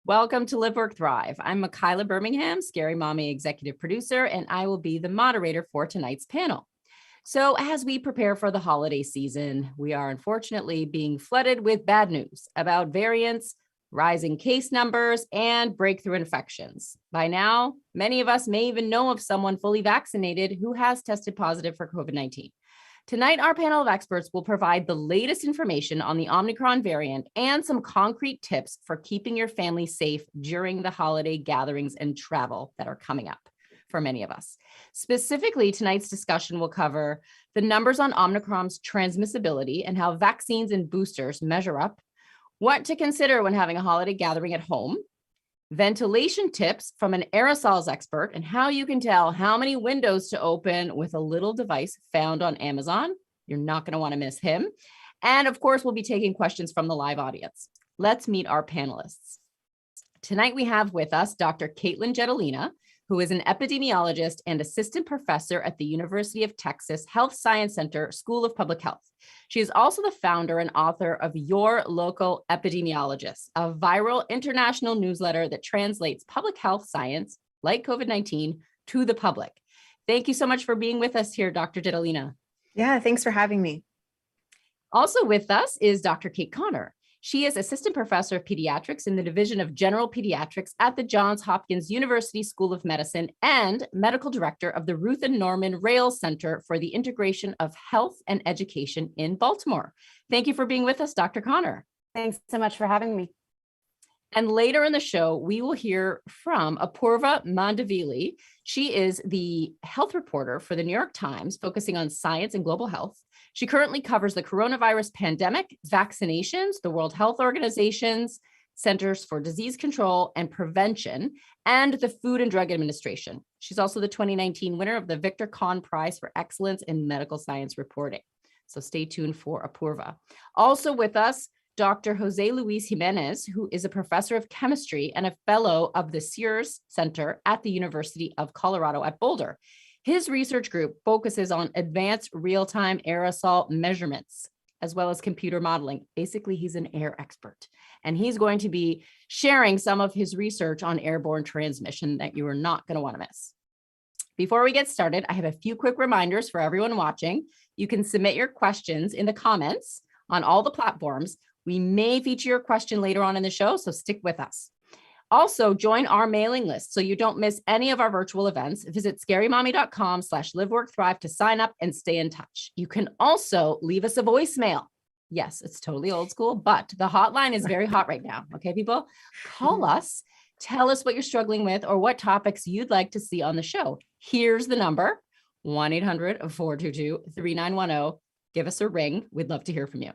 Welcome to Live, Work, Thrive. I'm Makayla Birmingham, Scary Mommy executive producer, and I will be the moderator for tonight's panel. So as we prepare for the holiday season, we are unfortunately being flooded with bad news about variants, rising case numbers, and breakthrough infections. By now, many of us may even know of someone fully vaccinated who has tested positive for COVID-19. Tonight, our panel of experts will provide the latest information on the Omicron variant and some concrete tips for keeping your family safe during the holiday gatherings and travel that are coming up for many of us. Specifically, tonight's discussion will cover the numbers on Omicron's transmissibility and how vaccines and boosters measure up, what to consider when having a holiday gathering at home, ventilation tips from an aerosols expert, and how you can tell how many windows to open with a little device found on Amazon. You're not going to want to miss him. And of course, we'll be taking questions from the live audience. Let's meet our panelists. Tonight, we have with us Dr. Caitlin Jedalina, who is an epidemiologist and assistant professor at the University of Texas Health Science Center School of Public Health. She is also the founder and author of Your Local Epidemiologist, a viral international newsletter that translates public health science, like COVID-19, to the public. Thank you so much for being with us here, Dr. Jedalina. Yeah, thanks for having me. Also with us is Dr. Kate Connor. She is assistant professor of pediatrics in the Division of General Pediatrics at the Johns Hopkins University School of Medicine and medical director of the Ruth and Norman Rales Center for the Integration of Health and Education in Baltimore. Thank you for being with us, Dr. Connor. Thanks so much for having me. And later in the show, we will hear from Apurva Mandavili. She is the health reporter for the New York Times, focusing on science and global health. She currently covers the coronavirus pandemic, vaccinations, the World Health Organization's Centers for Disease Control and Prevention, and the Food and Drug Administration. She's also the 2019 winner of the Victor Kahn Prize for Excellence in Medical Science Reporting. So stay tuned for Apurva. Also with us, Dr. Jose Luis Jimenez, who is a professor of chemistry and a fellow of the Sears Center at the University of Colorado at Boulder. His research group focuses on advanced real-time aerosol measurements, as well as computer modeling. Basically, he's an air expert, and he's going to be sharing some of his research on airborne transmission that you are not going to want to miss. Before we get started, I have a few quick reminders for everyone watching. You can submit your questions in the comments on all the platforms. We may feature your question later on in the show, so stick with us. Also, join our mailing list so you don't miss any of our virtual events. Visit scarymommy.com/liveworkthrive to sign up and stay in touch. You can also leave us a voicemail. Yes, it's totally old school, but the hotline is very hot right now. Okay, people, call us, tell us what you're struggling with or what topics you'd like to see on the show. Here's the number, 1-800-422-3910. Give us a ring. We'd love to hear from you.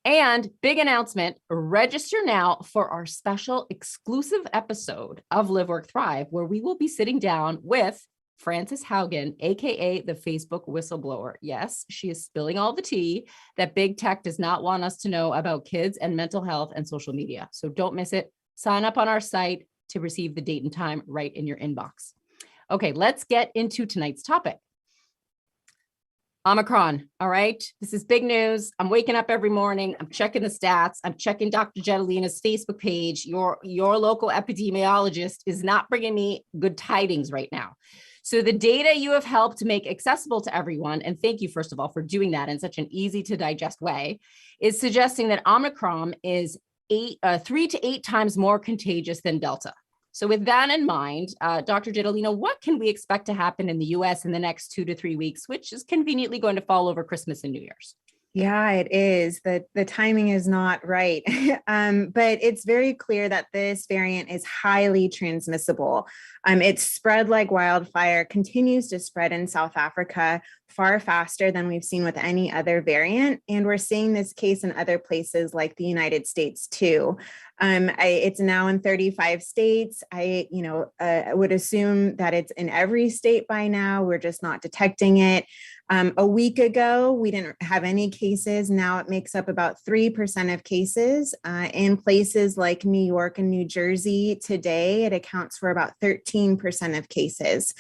And big announcement, register now for our special exclusive episode of Live, Work, Thrive, where we will be sitting down with Frances Haugen, AKA the Facebook whistleblower. Yes, she is spilling all the tea that big tech does not want us to know about kids and mental health and social media. So don't miss it. Sign up on our site to receive the date and time right in your inbox. Okay, let's get into tonight's topic. Omicron. All right. This is big news. I'm waking up every morning. I'm checking the stats. I'm checking Dr. Jedalina's Facebook page. Your local epidemiologist is not bringing me good tidings right now. So the data you have helped make accessible to everyone, and thank you, first of all, for doing that in such an easy to digest way, is suggesting that Omicron is 3 to 8 times more contagious than Delta. So with that in mind, Dr. Jedalina, what can we expect to happen in the US in the next 2 to 3 weeks, which is conveniently going to fall over Christmas and New Year's? Yeah, it is. The timing is not right. But it's very clear that this variant is highly transmissible. It's spread like wildfire, continues to spread in South Africa far faster than we've seen with any other variant. And we're seeing this case in other places like the United States too. It's now in 35 states. I would assume that it's in every state by now. We're just not detecting it. A week ago, we didn't have any cases. Now it makes up about 3% of cases. In places like New York and New Jersey today, it accounts for about 13% of cases.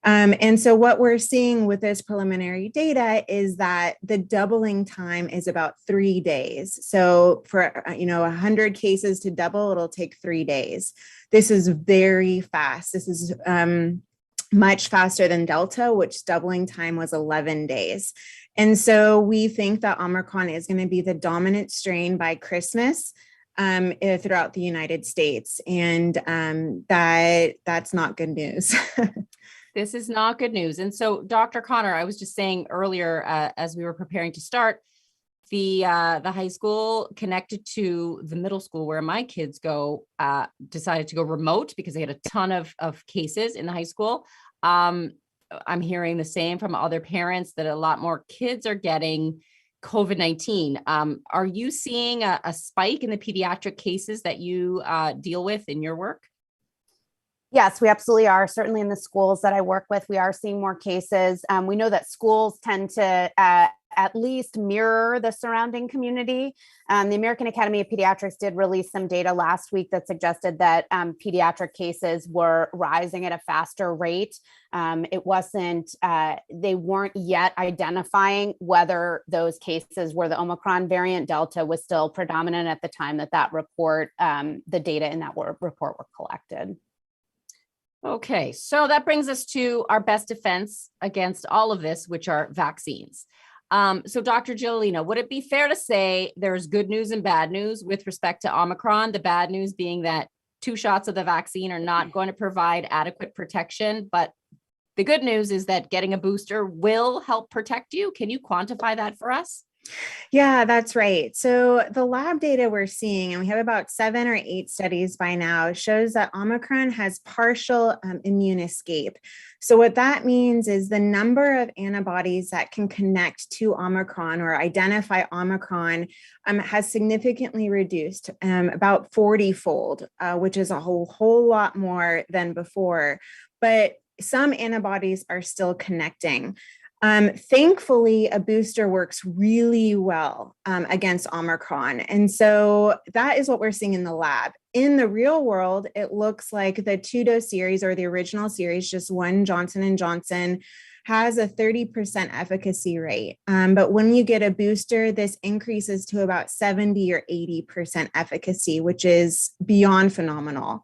And so what we're seeing with this preliminary data is that the doubling time is about 3 days. So for 100 cases to double, it'll take 3 days. This is very fast. This is much faster than Delta, which doubling time was 11 days. And so we think that Omicron is going to be the dominant strain by Christmas throughout the United States. And that's not good news. This is not good news. And so, Dr. Connor, I was just saying earlier, as we were preparing to start, the high school connected to the middle school where my kids go decided to go remote because they had a ton of cases in the high school. I'm hearing the same from other parents that a lot more kids are getting COVID-19. Are you seeing a spike in the pediatric cases that you deal with in your work? Yes, we absolutely are. Certainly in the schools that I work with, we are seeing more cases. We know that schools tend to at least mirror the surrounding community. The American Academy of Pediatrics did release some data last week that suggested that pediatric cases were rising at a faster rate. They weren't yet identifying whether those cases were the Omicron variant. Delta was still predominant at the time that report, the data in that report were collected. Okay, so that brings us to our best defense against all of this, which are vaccines. So Dr. Giolino, would it be fair to say there's good news and bad news with respect to Omicron? The bad news being that 2 shots of the vaccine are not going to provide adequate protection, but the good news is that getting a booster will help protect you. Can you quantify that for us? Yeah, that's right. So the lab data we're seeing, and we have about 7 or 8 studies by now, shows that Omicron has partial immune escape. So what that means is the number of antibodies that can connect to Omicron or identify Omicron has significantly reduced, about 40-fold, which is a whole lot more than before. But some antibodies are still connecting. Thankfully, a booster works really well against Omicron. And so that is what we're seeing in the lab. In the real world, it looks like the 2-dose series or the original series, just one Johnson & Johnson, has a 30% efficacy rate. But when you get a booster, this increases to about 70 or 80% efficacy, which is beyond phenomenal.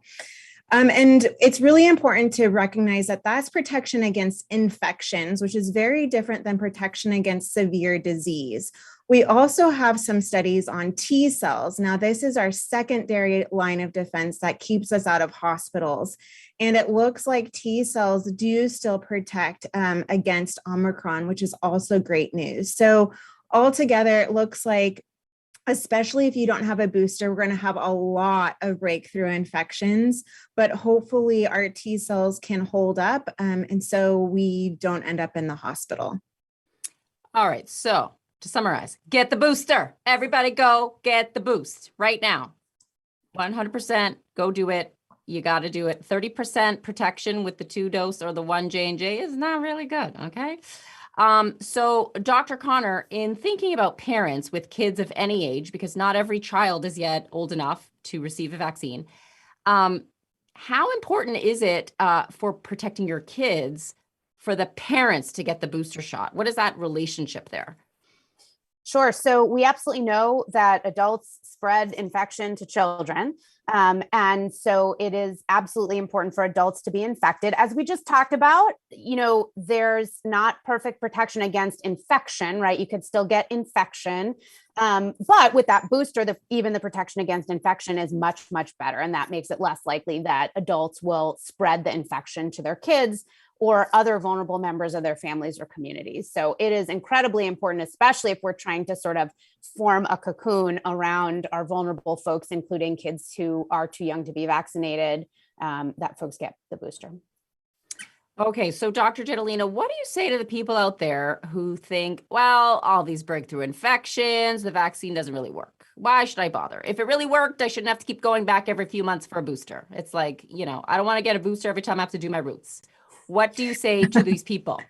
And it's really important to recognize that that's protection against infections, which is very different than protection against severe disease. We also have some studies on T cells. Now, this is our secondary line of defense that keeps us out of hospitals. And it looks like T cells do still protect against Omicron, which is also great news. So altogether, it looks like, especially if you don't have a booster, we're going to have a lot of breakthrough infections, but hopefully our T cells can hold up. And so we don't end up in the hospital. All right. So to summarize, get the booster. Everybody go get the boost right now. 100% go do it. You got to do it. 30% protection with the 2-dose or the 1 J&J is not really good. Okay. So Dr. Connor, in thinking about parents with kids of any age, because not every child is yet old enough to receive a vaccine, how important is it for protecting your kids for the parents to get the booster shot? What is that relationship there? Sure. So we absolutely know that adults spread infection to children. And so it is absolutely important for adults to be infected. As we just talked about, there's not perfect protection against infection, right? You could still get infection. But with that booster, even the protection against infection is much, much better. And that makes it less likely that adults will spread the infection to their kids or other vulnerable members of their families or communities. So it is incredibly important, especially if we're trying to sort of form a cocoon around our vulnerable folks, including kids who are too young to be vaccinated, that folks get the booster. Okay, so Dr. Giolino, what do you say to the people out there who think, well, all these breakthrough infections, the vaccine doesn't really work. Why should I bother? If it really worked, I shouldn't have to keep going back every few months for a booster. It's like, I don't want to get a booster every time I have to do my roots. What do you say to these people?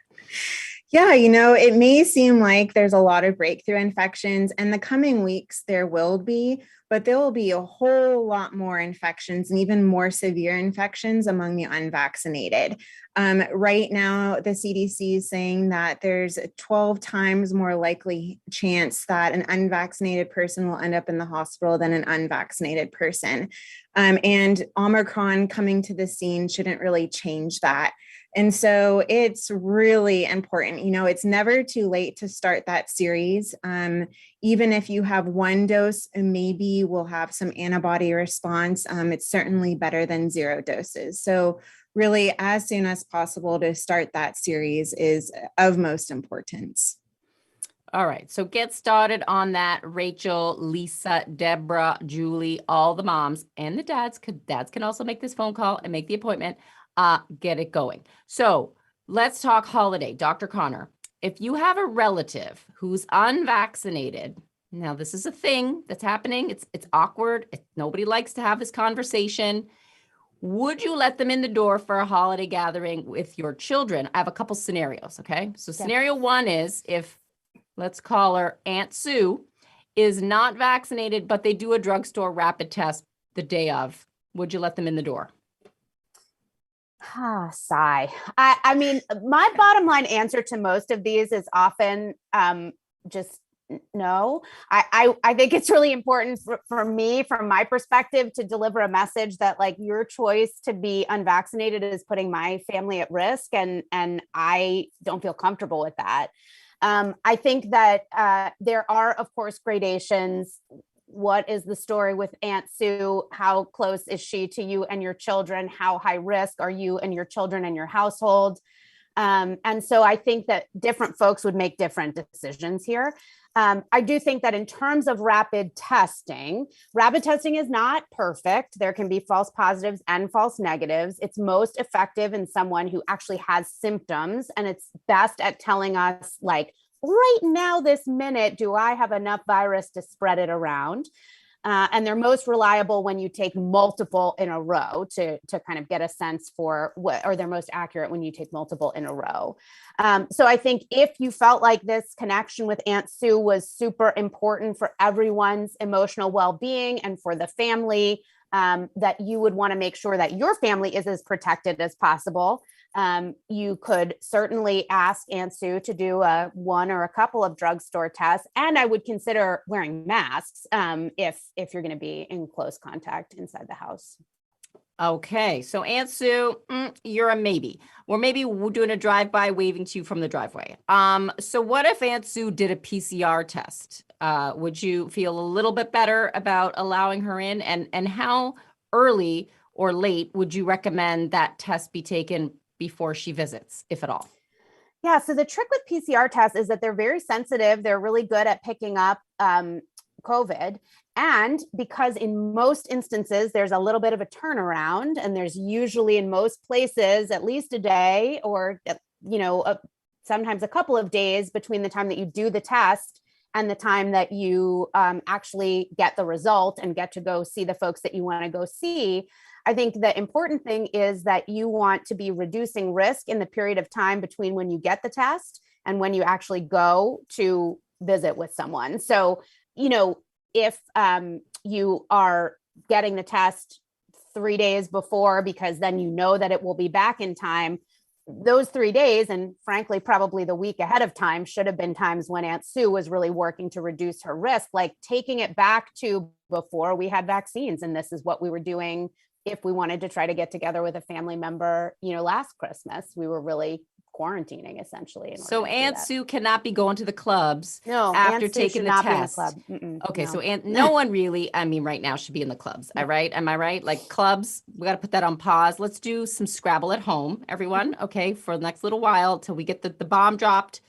Yeah, it may seem like there's a lot of breakthrough infections, and the coming weeks there will be, but there will be a whole lot more infections and even more severe infections among the unvaccinated. Right now, the CDC is saying that there's a 12 times more likely chance that an unvaccinated person will end up in the hospital than an unvaccinated person. And Omicron coming to the scene shouldn't really change that. And so it's really important. It's never too late to start that series. Even if you have one dose, and maybe we'll have some antibody response. It's certainly better than 0 doses. So really, as soon as possible to start that series is of most importance. All right. So get started on that. Rachel, Lisa, Deborah, Julie, all the moms and the dads, because dads can also make this phone call and make the appointment. Get it going. So let's talk holiday. Dr. Connor, if you have a relative who's unvaccinated, now this is a thing that's happening. It's awkward. Nobody likes to have this conversation. Would you let them in the door for a holiday gathering with your children? I have a couple scenarios. Okay. So scenario one is if, let's call her Aunt Sue, is not vaccinated, but they do a drugstore rapid test the day of. Would you let them in the door? Sigh. I mean, my bottom line answer to most of these is often just no. I think it's really important for me, from my perspective, to deliver a message that like your choice to be unvaccinated is putting my family at risk, and I don't feel comfortable with that. I think that there are, of course, gradations. What is the story with Aunt Sue? How close is she to you and your children? How high risk are you and your children and your household? And so I think that different folks would make different decisions here. I do think that in terms of rapid testing is not perfect. There can be false positives and false negatives. It's most effective in someone who actually has symptoms, and it's best at telling us, like, right now, this minute, do I have enough virus to spread it around? And they're most reliable when you take multiple in a row to kind of get a sense for what, or they're most accurate when you take multiple in a row. So I think if you felt like this connection with Aunt Sue was super important for everyone's emotional well-being and for the family, that you would want to make sure that your family is as protected as possible. You could certainly ask Aunt Sue to do one or a couple of drugstore tests, and I would consider wearing masks if you're going to be in close contact inside the house. Okay, so Aunt Sue, you're a maybe. Or maybe we're doing a drive-by waving to you from the driveway. So what if Aunt Sue did a PCR test? Would you feel a little bit better about allowing her in? And how early or late would you recommend that test be taken before she visits, if at all? Yeah, so the trick with PCR tests is that they're very sensitive. They're really good at picking up COVID. And because in most instances, there's a little bit of a turnaround, and there's usually in most places at least a day or, sometimes a couple of days between the time that you do the test and the time that you actually get the result and get to go see the folks that you want to go see. I think the important thing is that you want to be reducing risk in the period of time between when you get the test and when you actually go to visit with someone. So, if you are getting the test 3 days before, because then you know that it will be back in time, those 3 days, and frankly, probably the week ahead of time, should have been times when Aunt Sue was really working to reduce her risk, like taking it back to before we had vaccines. And this is what we were doing if we wanted to try to get together with a family member, last Christmas. We were really quarantining essentially. So Aunt Sue cannot be going to the clubs after Aunt taking the test. Okay, no. So no one really, right now should be in the clubs. All right. Am I right? Like clubs, we got to put that on pause. Let's do some Scrabble at home, everyone. Okay. For the next little while till we get the bomb dropped.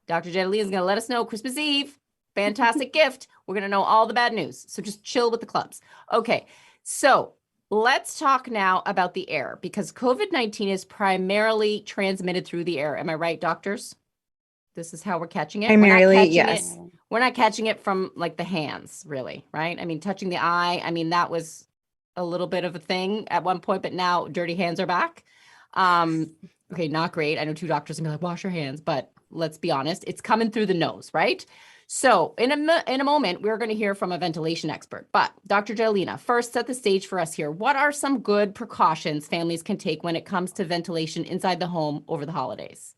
Dr. Jedeli is going to let us know Christmas Eve, fantastic gift. We're going to know all the bad news. So just chill with the clubs. Okay. So let's talk now about the air, because COVID-19 is primarily transmitted through the air. Am I right, doctors? This is how we're catching it. Primarily, yes. We're not catching it from like the hands, really, right? Touching the eye. That was a little bit of a thing at one point, but now dirty hands are back. Okay, not great. I know 2 doctors are gonna be like, wash your hands, but let's be honest, it's coming through the nose, right? So in a moment, we're going to hear from a ventilation expert. But Dr. Jelena, first set the stage for us here. What are some good precautions families can take when it comes to ventilation inside the home over the holidays?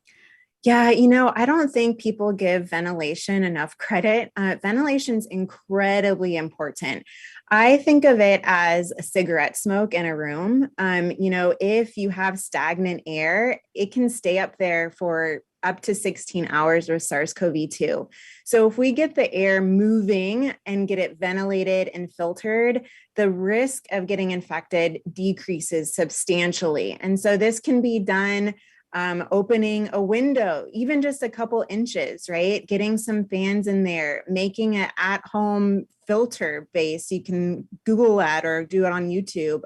Yeah, I don't think people give ventilation enough credit. Ventilation is incredibly important. I think of it as a cigarette smoke in a room. If you have stagnant air, it can stay up there for up to 16 hours with SARS-CoV-2. So if we get the air moving and get it ventilated and filtered, the risk of getting infected decreases substantially. And so this can be done opening a window, even just a couple inches, right? Getting some fans in there, making it at-home filter base. You can Google that or do it on YouTube,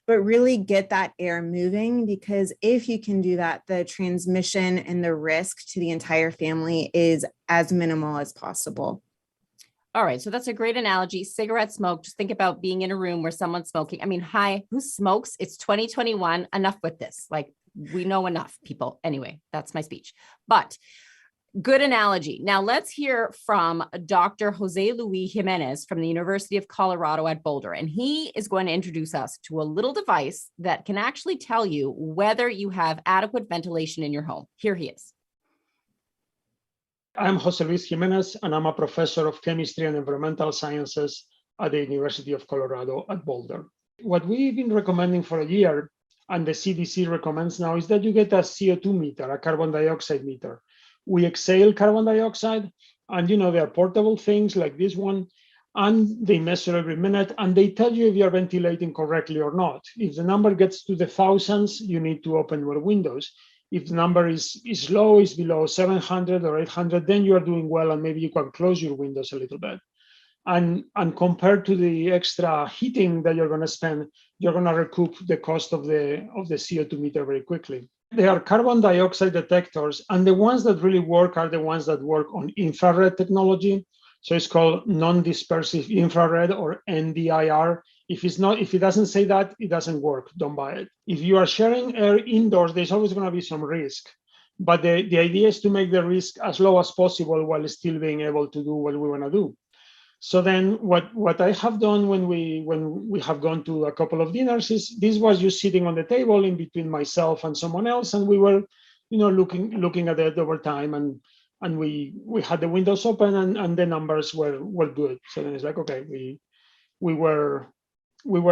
but really get that air moving, because if you can do that, the transmission and the risk to the entire family is as minimal as possible. All right. So that's a great analogy. Cigarette smoke. Just think about being in a room where someone's smoking. I mean, hi, who smokes? It's 2021. Enough with this. Like, we know enough, people. Anyway, that's my speech. But good analogy. Now let's hear from Dr. Jose Luis Jimenez from the University of Colorado at Boulder. And he is going to introduce us to a little device that can actually tell you whether you have adequate ventilation in your home. Here he is. I'm Jose Luis Jimenez, and I'm a professor of chemistry and environmental sciences at the University of Colorado at Boulder. What we've been recommending for a year, and the CDC recommends now, is that you get a CO2 meter, a carbon dioxide meter. We exhale carbon dioxide, and they are portable things like this one, and they measure every minute, and they tell you if you're ventilating correctly or not. If the number gets to the thousands, you need to open your windows. If the number is low, is below 700 or 800, then you are doing well, and maybe you can close your windows a little bit. And compared to the extra heating that you're going to spend, you're going to recoup the cost of the CO2 meter very quickly. There are carbon dioxide detectors, and the ones that really work are the ones that work on infrared technology. So it's called non-dispersive infrared, or NDIR. If it doesn't say that, it doesn't work. Don't buy it. If you are sharing air indoors, there's always going to be some risk. But the idea is to make the risk as low as possible while still being able to do what we want to do. So then what I have done when we have gone to a couple of dinners is, this was just sitting on the table in between myself and someone else, and we were looking at it over time, and we had the windows open, and the numbers were good. So then it's like, okay, we were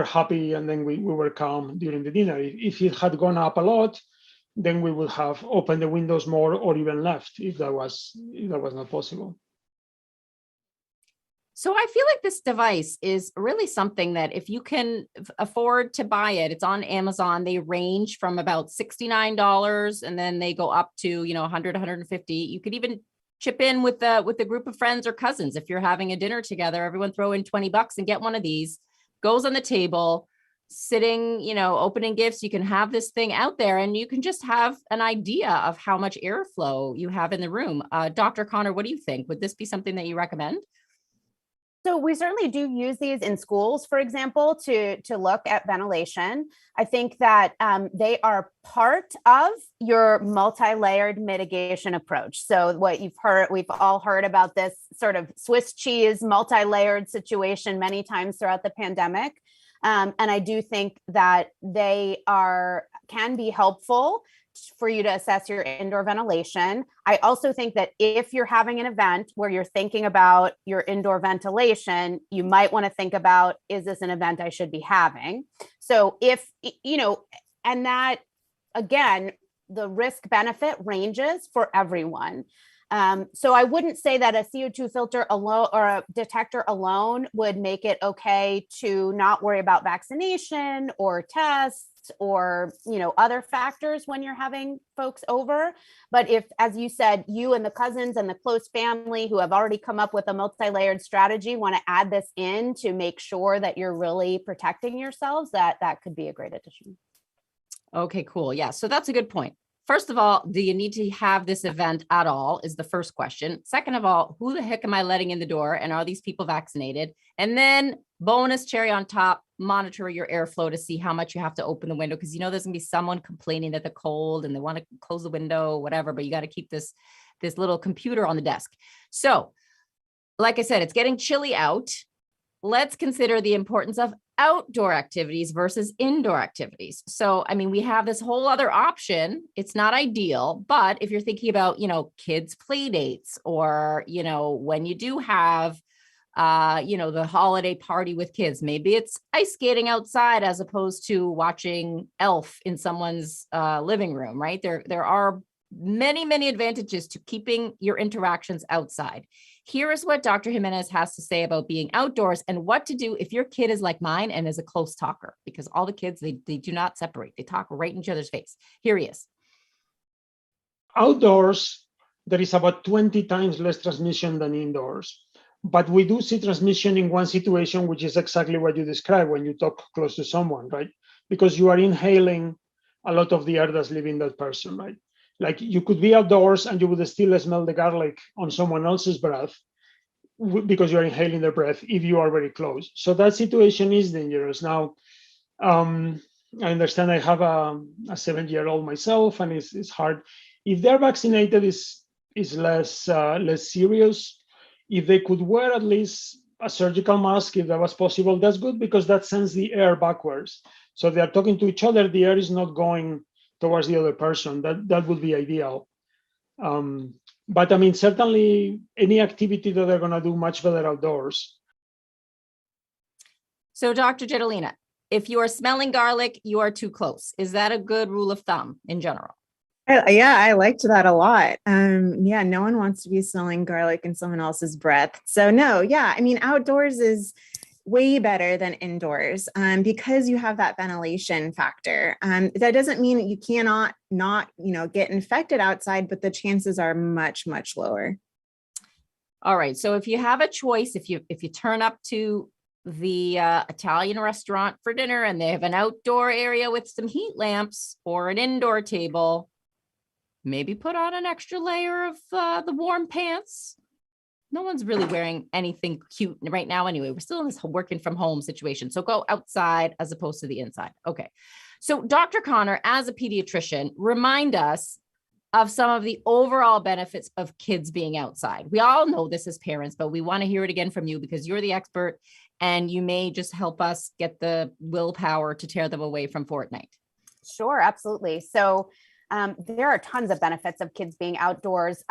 happy, and then we were calm during the dinner. If it had gone up a lot, then we would have opened the windows more, or even left, if that was not possible. So I feel like this device is really something that if you can afford to buy it, it's on Amazon. They range from about $69, and then they go up to, $100, $150. You could even chip in with the group of friends or cousins. If you're having a dinner together, everyone throw in $20 and get one of these. Goes on the table, sitting, opening gifts. You can have this thing out there, and you can just have an idea of how much airflow you have in the room. Dr. Connor, what do you think? Would this be something that you recommend? So we certainly do use these in schools, for example, to look at ventilation. I think that they are part of your multi-layered mitigation approach. So what we've all heard about this sort of Swiss cheese multi-layered situation many times throughout the pandemic. And I do think that they can be helpful for you to assess your indoor ventilation. I also think that if you're having an event where you're thinking about your indoor ventilation, you might want to think about, is this an event I should be having? So and that, again, the risk benefit ranges for everyone. So I wouldn't say that a CO2 filter alone or a detector alone would make it okay to not worry about vaccination or tests or, other factors when you're having folks over. But if, as you said, you and the cousins and the close family who have already come up with a multi-layered strategy want to add this in to make sure that you're really protecting yourselves, that could be a great addition. Okay, cool. Yeah. So that's a good point. first of all, do you need to have this event at all is the first question. Second of all, who the heck am I letting in the door? And are these people vaccinated? And then bonus cherry on top, monitor your airflow to see how much you have to open the window. Because there's gonna be someone complaining that they're cold and they want to close the window, whatever, but you got to keep this little computer on the desk. So like I said, it's getting chilly out. Let's consider the importance of outdoor activities versus indoor activities. So, we have this whole other option. It's not ideal, but if you're thinking about, kids' play dates or, when you do have, the holiday party with kids, maybe it's ice skating outside as opposed to watching Elf in someone's living room, right? There are many, many advantages to keeping your interactions outside. Here is what Dr. Jimenez has to say about being outdoors and what to do if your kid is like mine and is a close talker, because all the kids, they do not separate. They talk right in each other's face. Here he is. Outdoors, there is about 20 times less transmission than indoors. But we do see transmission in one situation, which is exactly what you described when you talk close to someone, right? Because you are inhaling a lot of the air that's leaving that person, right? Like you could be outdoors and you would still smell the garlic on someone else's breath because you're inhaling their breath if you are very close. So that situation is dangerous. Now, I understand I have a 7-year-old myself, and it's hard. If they're vaccinated, is less serious. If they could wear at least a surgical mask, if that was possible, that's good, because that sends the air backwards. So if they are talking to each other, the air is not going towards the other person. That would be ideal. But certainly any activity that they're going to do much better outdoors. So Dr. Gedalina, if you are smelling garlic, you are too close. Is that a good rule of thumb in general? Yeah, I liked that a lot. Yeah, no one wants to be smelling garlic in someone else's breath. So no, yeah, outdoors is way better than indoors because you have that ventilation factor. That doesn't mean that you cannot get infected outside, but the chances are much, much lower. All right. So if you have a choice, if you turn up to the Italian restaurant for dinner and they have an outdoor area with some heat lamps or an indoor table, maybe put on an extra layer of the warm pants. No one's really wearing anything cute right now anyway. We're still in this working from home situation. So go outside as opposed to the inside. Okay. So Dr. Connor, as a pediatrician, remind us of some of the overall benefits of kids being outside. We all know this as parents, but we want to hear it again from you because you're the expert and you may just help us get the willpower to tear them away from Fortnite. Sure, absolutely. So there are tons of benefits of kids being outdoors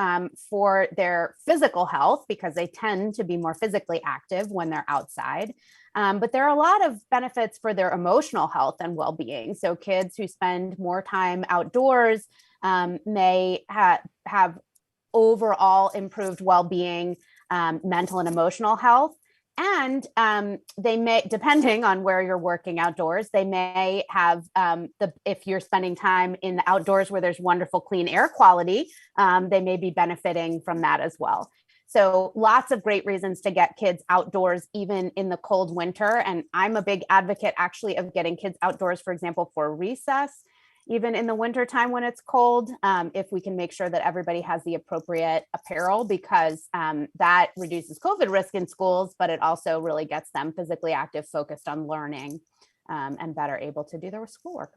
for their physical health because they tend to be more physically active when they're outside. But there are a lot of benefits for their emotional health and well-being. So kids who spend more time outdoors may have overall improved well-being, mental and emotional health. And they may, depending on where you're working outdoors, they may have, if you're spending time in the outdoors where there's wonderful clean air quality, they may be benefiting from that as well. So lots of great reasons to get kids outdoors, even in the cold winter. And I'm a big advocate actually of getting kids outdoors, for example, for recess, even in the winter time when it's cold, if we can make sure that everybody has the appropriate apparel, because that reduces COVID risk in schools, but it also really gets them physically active, focused on learning, and better able to do their schoolwork.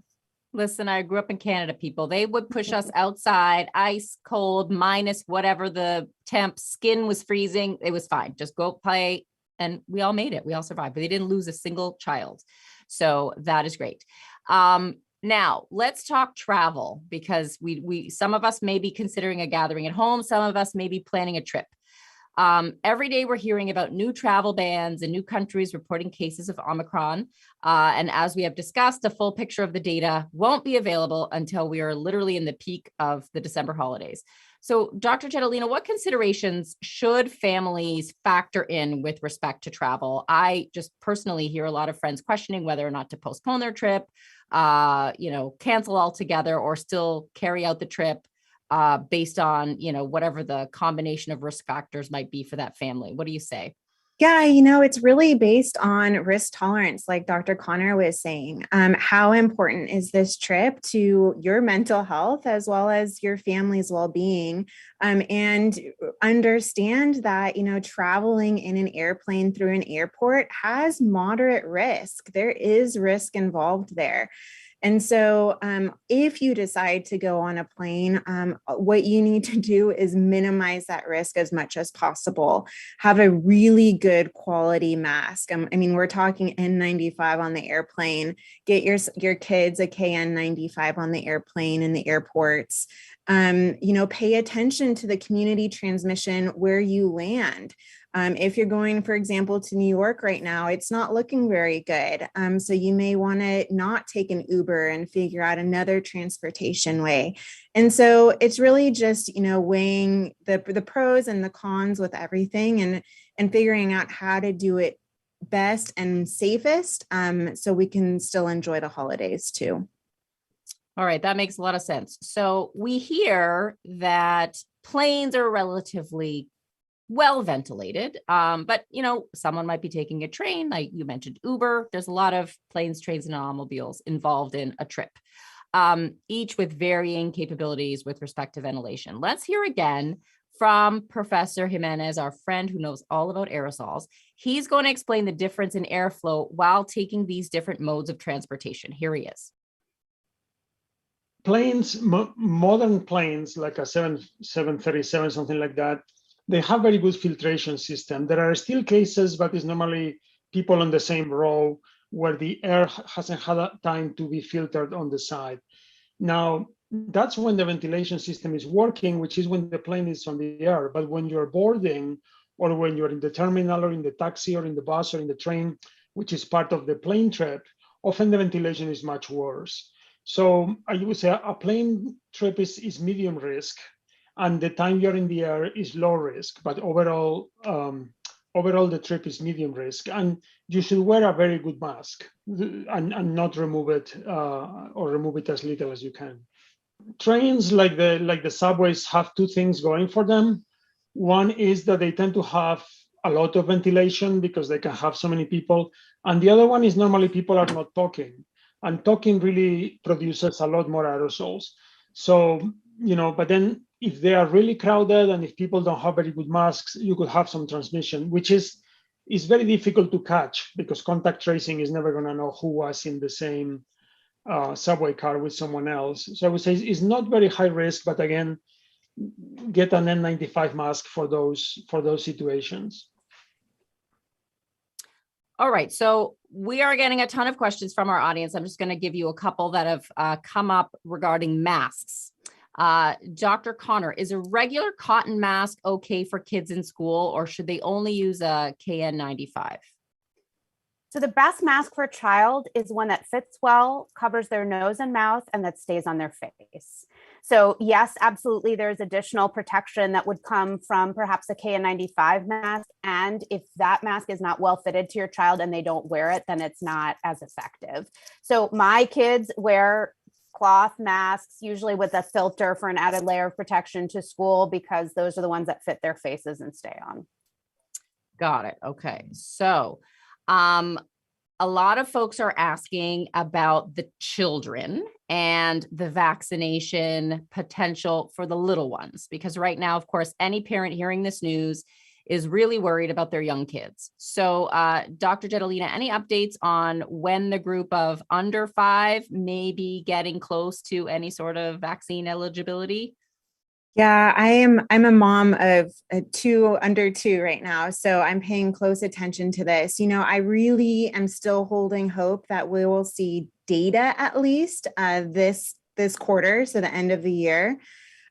Listen, I grew up in Canada, people. They would push us outside, ice cold, minus whatever the temp, skin was freezing. It was fine. Just go play. And we all made it. We all survived, but they didn't lose a single child. So that is great. Now let's talk travel, because we some of us may be considering a gathering at home. Some of us may be planning a trip. Every day we're hearing about new travel bans and new countries reporting cases of Omicron. And as we have discussed, a full picture of the data won't be available until we are literally in the peak of the December holidays. So Dr. Gedalina, what considerations should families factor in with respect to travel? I just personally hear a lot of friends questioning whether or not to postpone their trip, cancel altogether, or still carry out the trip based on, whatever the combination of risk factors might be for that family. What do you say? Yeah, it's really based on risk tolerance, like Dr. Connor was saying. How important is this trip to your mental health as well as your family's well-being? And understand that, traveling in an airplane through an airport has moderate risk. There is risk involved there. And so, if you decide to go on a plane, what you need to do is minimize that risk as much as possible. Have a really good quality mask. We're talking N95 on the airplane. Get your kids a KN95 on the airplane in the airports. Pay attention to the community transmission where you land. If you're going, for example, to New York right now, it's not looking very good. So you may want to not take an Uber and figure out another transportation way. And so it's really just, weighing the pros and the cons with everything and figuring out how to do it best and safest, so we can still enjoy the holidays too. All right, that makes a lot of sense. So we hear that planes are relatively well ventilated, but someone might be taking a train, like you mentioned Uber. There's a lot of planes, trains, and automobiles involved in a trip, each with varying capabilities with respect to ventilation. Let's hear again from Professor Jimenez, our friend who knows all about aerosols. He's going to explain the difference in airflow while taking these different modes of transportation. Here he is. Planes, modern planes like a 737, something like that, they have very good filtration system. There are still cases, but it's normally people on the same row where the air hasn't had time to be filtered on the side. Now, that's when the ventilation system is working, which is when the plane is on the air. But when you're boarding, or when you're in the terminal or in the taxi or in the bus or in the train, which is part of the plane trip, often the ventilation is much worse. So I would say a plane trip is medium risk, and the time you're in the air is low risk, but overall the trip is medium risk, and you should wear a very good mask and not remove it, or remove it as little as you can. Trains like the subways have two things going for them. One is that they tend to have a lot of ventilation because they can have so many people, and the other one is normally people are not talking, and talking really produces a lot more aerosols. So but then if they are really crowded and if people don't have very good masks, you could have some transmission, which is very difficult to catch because contact tracing is never going to know who was in the same subway car with someone else. So I would say it's not very high risk, but again, get an N95 mask for those situations. All right, so we are getting a ton of questions from our audience. I'm just going to give you a couple that have come up regarding masks. Dr. Connor, is a regular cotton mask okay for kids in school, or should they only use a KN95? So the best mask for a child is one that fits well, covers their nose and mouth, and that stays on their face. So yes, absolutely, there's additional protection that would come from perhaps a KN95 mask. And if that mask is not well fitted to your child and they don't wear it, then it's not as effective. So my kids wear cloth masks, usually with a filter for an added layer of protection to school, because those are the ones that fit their faces and stay on. Got it. Okay. So, a lot of folks are asking about the children and the vaccination potential for the little ones, because right now, of course, any parent hearing this news is really worried about their young kids. So, Dr. Jedalina, any updates on when the group of under 5 may be getting close to any sort of vaccine eligibility? Yeah, I'm a mom of two under 2 right now, so I'm paying close attention to this. I really am still holding hope that we will see data at least this quarter, so the end of the year.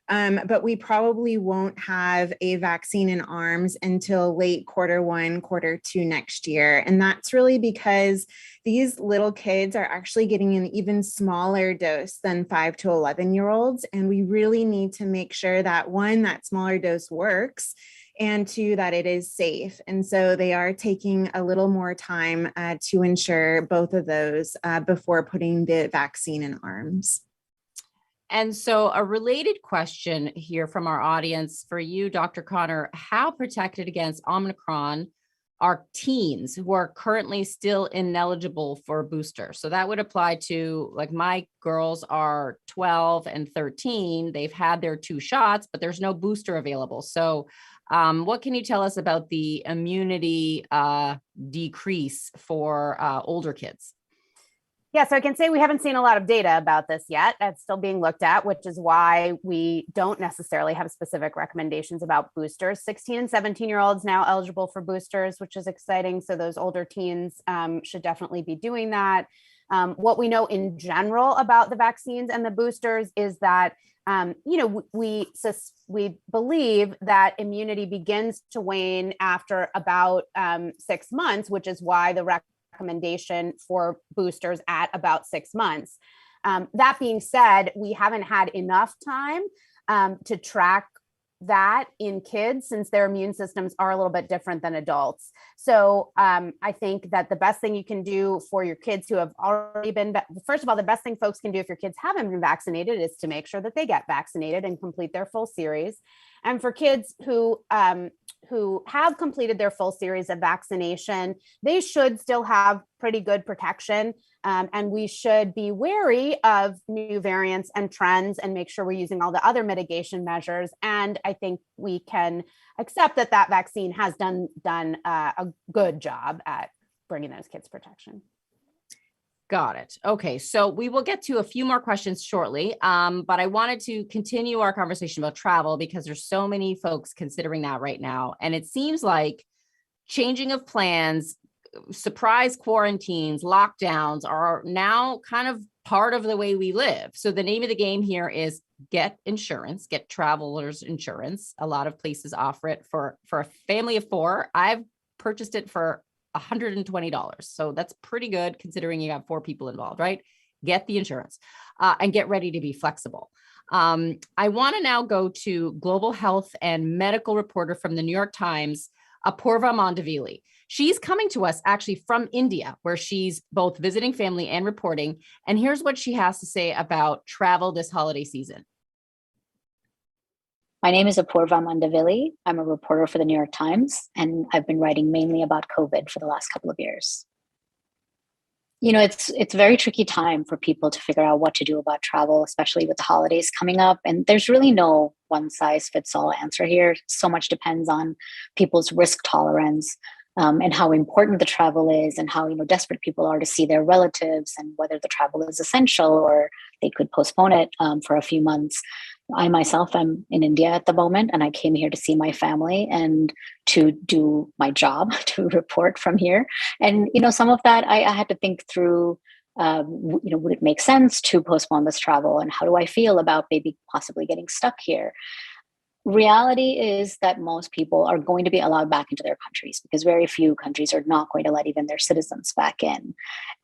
But we probably won't have a vaccine in arms until late Q1, Q2 next year. And that's really because these little kids are actually getting an even smaller dose than 5 to 11-year-olds. And we really need to make sure that, one, that smaller dose works, and 2, that it is safe. And so they are taking a little more time to ensure both of those before putting the vaccine in arms. And so a related question here from our audience for you, Dr. Connor: how protected against Omicron are teens who are currently still ineligible for a booster. So that would apply to, like, my girls are 12 and 13. They've had their 2 shots, but there's no booster available. So what can you tell us about the immunity decrease for older kids? Yeah, so I can say we haven't seen a lot of data about this yet. That's still being looked at, which is why we don't necessarily have specific recommendations about boosters. 16 and 17-year-olds now eligible for boosters, which is exciting. So those older teens should definitely be doing that. What we know in general about the vaccines and the boosters is that we believe that immunity begins to wane after about 6 months, which is why the recommendation for boosters at about 6 months. That being said, we haven't had enough time to track that in kids, since their immune systems are a little bit different than adults. So I think that the best thing you can do for your kids who have already been, first of all, the best thing folks can do if your kids haven't been vaccinated is to make sure that they get vaccinated and complete their full series. And for kids who have completed their full series of vaccination, they should still have pretty good protection. And we should be wary of new variants and trends and make sure we're using all the other mitigation measures. And I think we can accept that that vaccine has done a good job at bringing those kids protection. Got it. Okay. So we will get to a few more questions shortly. But I wanted to continue our conversation about travel because there's so many folks considering that right now. And it seems like changing of plans, surprise quarantines, lockdowns are now kind of part of the way we live. So the name of the game here is get insurance, get travelers insurance. A lot of places offer it for a family of 4. I've purchased it for $120. So that's pretty good considering you have 4 people involved, right? Get the insurance and get ready to be flexible. I want to now go to global health and medical reporter from the New York Times, Apurva Mandavili. She's coming to us actually from India, where she's both visiting family and reporting. And here's what she has to say about travel this holiday season. My name is Apurva Mandavili. I'm a reporter for the New York Times, and I've been writing mainly about COVID for the last couple of years. You know, it's a very tricky time for people to figure out what to do about travel, especially with the holidays coming up. And there's really no one size fits all answer here. So much depends on people's risk tolerance, and how important the travel is, and how, desperate people are to see their relatives, and whether the travel is essential or they could postpone it for a few months. I myself am in India at the moment, and I came here to see my family and to do my job, to report from here. And, some of that I had to think through, would it make sense to postpone this travel? And how do I feel about maybe possibly getting stuck here? Reality is that most people are going to be allowed back into their countries, because very few countries are not going to let even their citizens back in.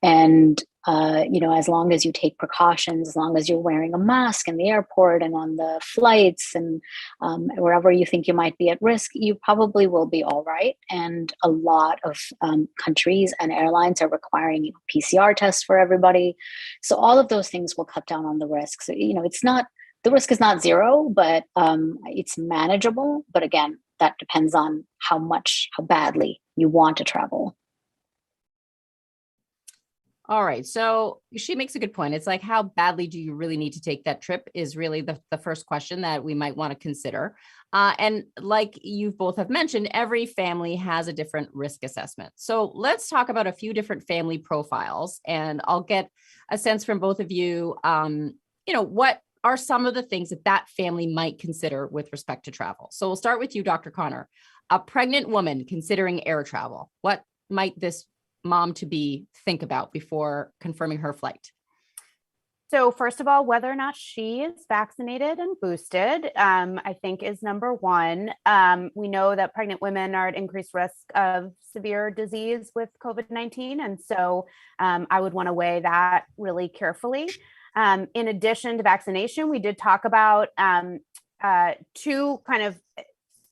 And, as long as you take precautions, as long as you're wearing a mask in the airport and on the flights and wherever you think you might be at risk, you probably will be all right. And a lot of countries and airlines are requiring PCR tests for everybody. So all of those things will cut down on the risk. So, the risk is not zero, but it's manageable. But again, that depends on how badly you want to travel. All right. So she makes a good point. It's like, how badly do you really need to take that trip is really the first question that we might want to consider. And like you both have mentioned, every family has a different risk assessment. So let's talk about a few different family profiles, and I'll get a sense from both of you, what are some of the things that family might consider with respect to travel. So we'll start with you, Dr. Connor. A pregnant woman considering air travel, what might this mom-to-be think about before confirming her flight? So first of all, whether or not she is vaccinated and boosted, I think is number one. We know that pregnant women are at increased risk of severe disease with COVID-19. And so I would want to weigh that really carefully. In addition to vaccination, we did talk about 2 kind of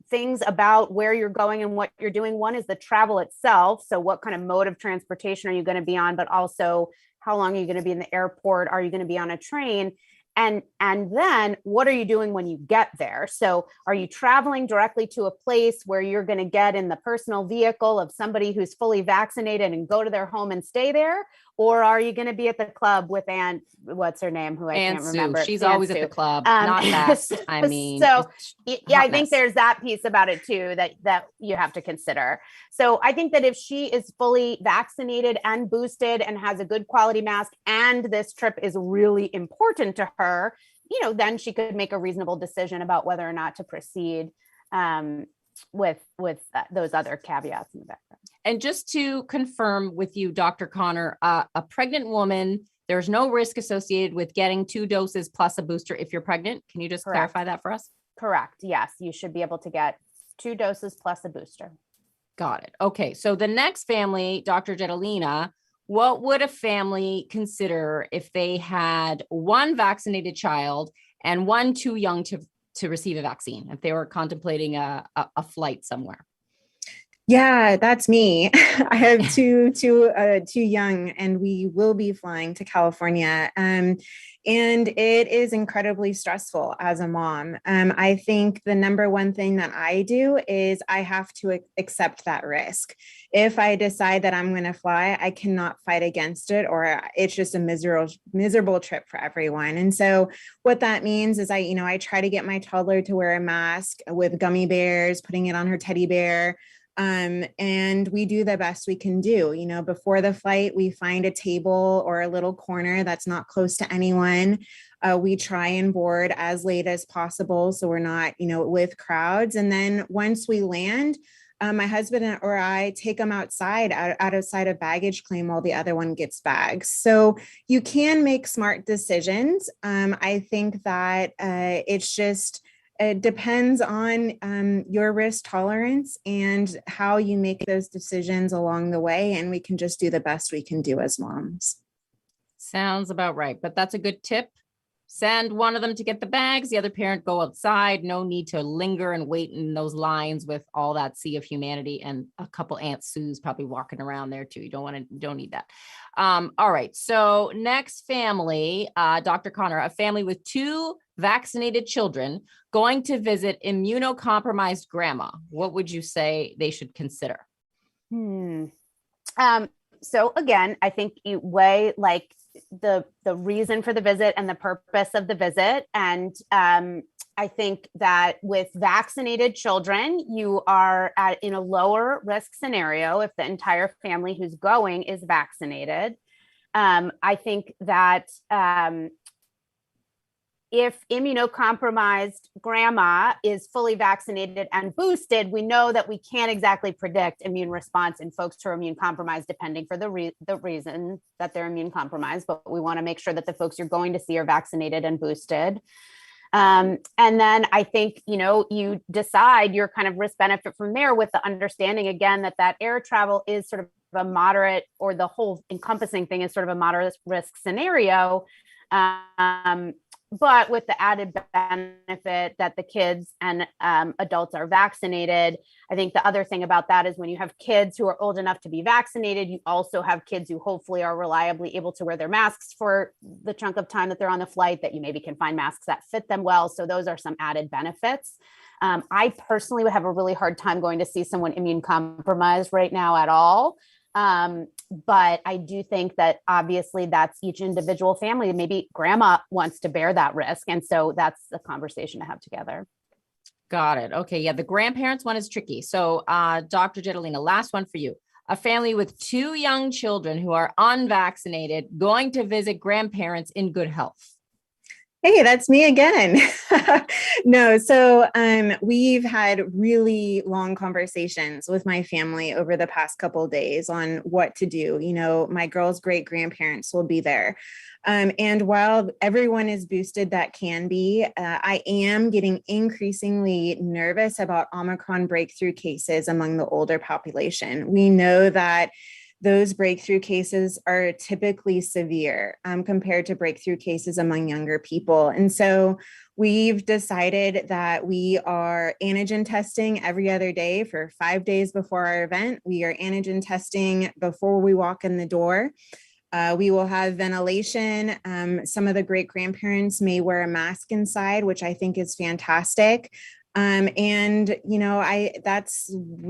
things about where you're going and what you're doing. One is the travel itself. So what kind of mode of transportation are you going to be on, but also how long are you going to be in the airport? Are you going to be on a train? And then what are you doing when you get there? So are you traveling directly to a place where you're going to get in the personal vehicle of somebody who's fully vaccinated and go to their home and stay there? Or are you going to be at the club with Aunt, what's her name, who I Aunt can't Sue. remember? She's Aunt always Sue. at the club, not best. I mean, so yeah, I think mess. there's that piece about it too, that you have to consider. So I think that if she is fully vaccinated and boosted and has a good quality mask, and this trip is really important to her, you know, then she could make a reasonable decision about whether or not to proceed with those other caveats in the background. And just to confirm with you, Dr. Connor, a pregnant woman, there's no risk associated with getting 2 doses plus a booster if you're pregnant. Can you just clarify that for us? Correct. Yes, you should be able to get 2 doses plus a booster. Got it. Okay. So the next family, Dr. Jetelina, what would a family consider if they had one vaccinated child and one too young to receive a vaccine, if they were contemplating a flight somewhere? Yeah, that's me. I have two young, and we will be flying to California. And it is incredibly stressful as a mom. I think the number one thing that I do is I have to accept that risk. If I decide that I'm going to fly, I cannot fight against it, or it's just a miserable trip for everyone. And so what that means is I try to get my toddler to wear a mask with gummy bears, putting it on her teddy bear. And we do the best we can do. Before the flight, we find a table or a little corner that's not close to anyone. We try and board as late as possible, so we're not, with crowds. And then once we land, my husband or I take them outside of baggage claim while the other one gets bags. So you can make smart decisions. I think that it depends on your risk tolerance and how you make those decisions along the way. And we can just do the best we can do as moms. Sounds about right. But that's a good tip. Send one of them to get the bags. The other parent go outside. No need to linger and wait in those lines with all that sea of humanity and a couple Aunt Sue's probably walking around there too. You don't need that. All right. So next family, Dr. Connor, a family with 2 vaccinated children going to visit immunocompromised grandma. What would you say they should consider? So again, I think you weigh like the reason for the visit and the purpose of the visit. And I think that with vaccinated children, you are in a lower risk scenario if the entire family who's going is vaccinated. I think that if immunocompromised grandma is fully vaccinated and boosted, we know that we can't exactly predict immune response in folks who are immune compromised, depending for the reason that they're immune compromised. But we want to make sure that the folks you're going to see are vaccinated and boosted. And then I think, you decide your kind of risk benefit from there with the understanding, again, that air travel is sort of a moderate, or the whole encompassing thing is sort of a moderate risk scenario. But with the added benefit that the kids and adults are vaccinated. I think the other thing about that is when you have kids who are old enough to be vaccinated, you also have kids who hopefully are reliably able to wear their masks for the chunk of time that they're on the flight, that you maybe can find masks that fit them well. So those are some added benefits. I personally would have a really hard time going to see someone immune compromised right now at all. But I do think that obviously that's each individual family. Maybe grandma wants to bear that risk. And so that's a conversation to have together. Got it. Okay. Yeah. The grandparents one is tricky. So, Dr. Jetelina, last one for you. A family with 2 young children who are unvaccinated going to visit grandparents in good health. Hey, that's me again. No, so we've had really long conversations with my family over the past couple of days on what to do. My girls' great grandparents will be there. And while everyone is boosted, that can be, I am getting increasingly nervous about Omicron breakthrough cases among the older population. We know that those breakthrough cases are typically severe compared to breakthrough cases among younger people. And so we've decided that we are antigen testing every other day for 5 days before our event. We are antigen testing before we walk in the door. We will have ventilation. Some of the great grandparents may wear a mask inside, which I think is fantastic. And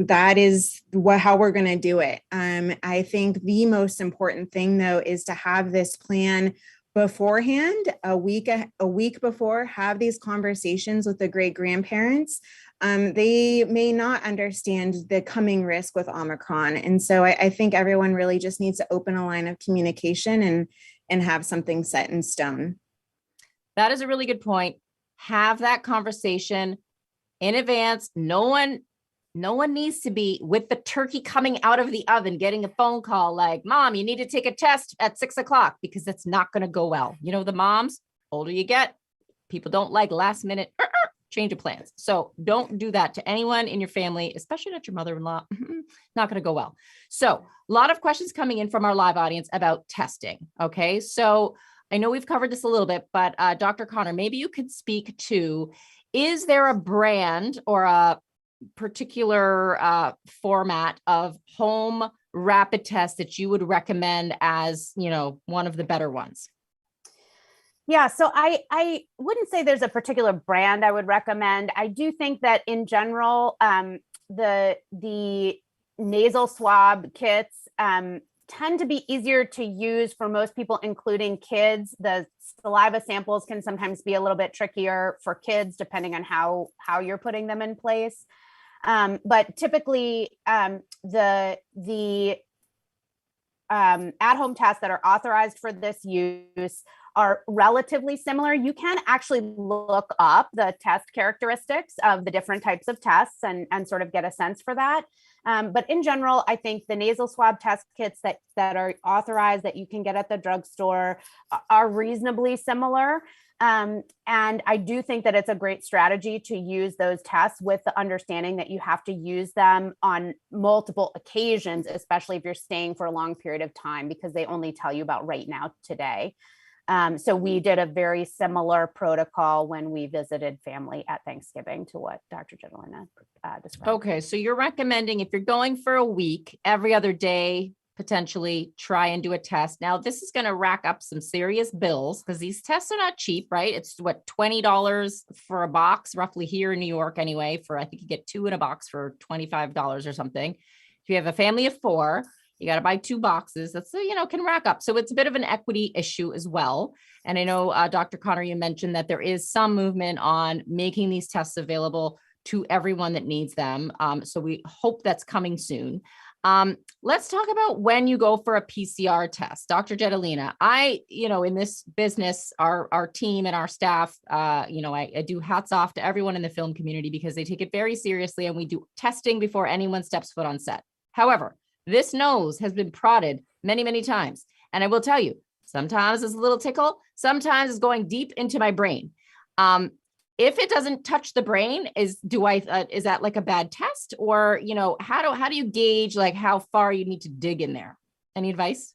that is how we're going to do it. I think the most important thing though is to have this plan beforehand, a week before, have these conversations with the great grandparents. They may not understand the coming risk with Omicron. And so I think everyone really just needs to open a line of communication and have something set in stone. That is a really good point. Have that conversation in advance. No one needs to be with the turkey coming out of the oven, getting a phone call like, Mom, you need to take a test at 6 o'clock, because that's not going to go well. You know, the moms, older you get, people don't like last minute change of plans. So don't do that to anyone in your family, especially not your mother-in-law. Not going to go well. So a lot of questions coming in from our live audience about testing. Okay. So I know we've covered this a little bit, but Dr. Connor, maybe you could speak to, is there a brand or a particular format of home rapid test that you would recommend as, one of the better ones? Yeah, so I wouldn't say there's a particular brand I would recommend. I do think that in general, the nasal swab kits tend to be easier to use for most people, including kids. The saliva samples can sometimes be a little bit trickier for kids, depending on how you're putting them in place. But typically, the at-home tests that are authorized for this use are relatively similar. You can actually look up the test characteristics of the different types of tests and sort of get a sense for that. But in general, I think the nasal swab test kits that are authorized that you can get at the drugstore are reasonably similar. And I do think that it's a great strategy to use those tests with the understanding that you have to use them on multiple occasions, especially if you're staying for a long period of time, because they only tell you about right now, today. So we did a very similar protocol when we visited family at Thanksgiving to what Dr. Gedalina described. Okay, so you're recommending, if you're going for a week, every other day, potentially try and do a test. Now, this is going to rack up some serious bills because these tests are not cheap, right? It's what, $20 for a box, roughly here in New York anyway, I think you get 2 in a box for $25 or something. If you have a family of 4, you got to buy 2 boxes. That's, can rack up. So it's a bit of an equity issue as well. And I know, Dr. Connor, you mentioned that there is some movement on making these tests available to everyone that needs them. So we hope that's coming soon. Let's talk about when you go for a PCR test. Dr. Gedalina, in this business, our team and our staff, I do hats off to everyone in the film community because they take it very seriously and we do testing before anyone steps foot on set. However, this nose has been prodded many, many times. And I will tell you, sometimes it's a little tickle, sometimes it's going deep into my brain. If it doesn't touch the brain, is that like a bad test? Or, how do you gauge like how far you need to dig in there? Any advice?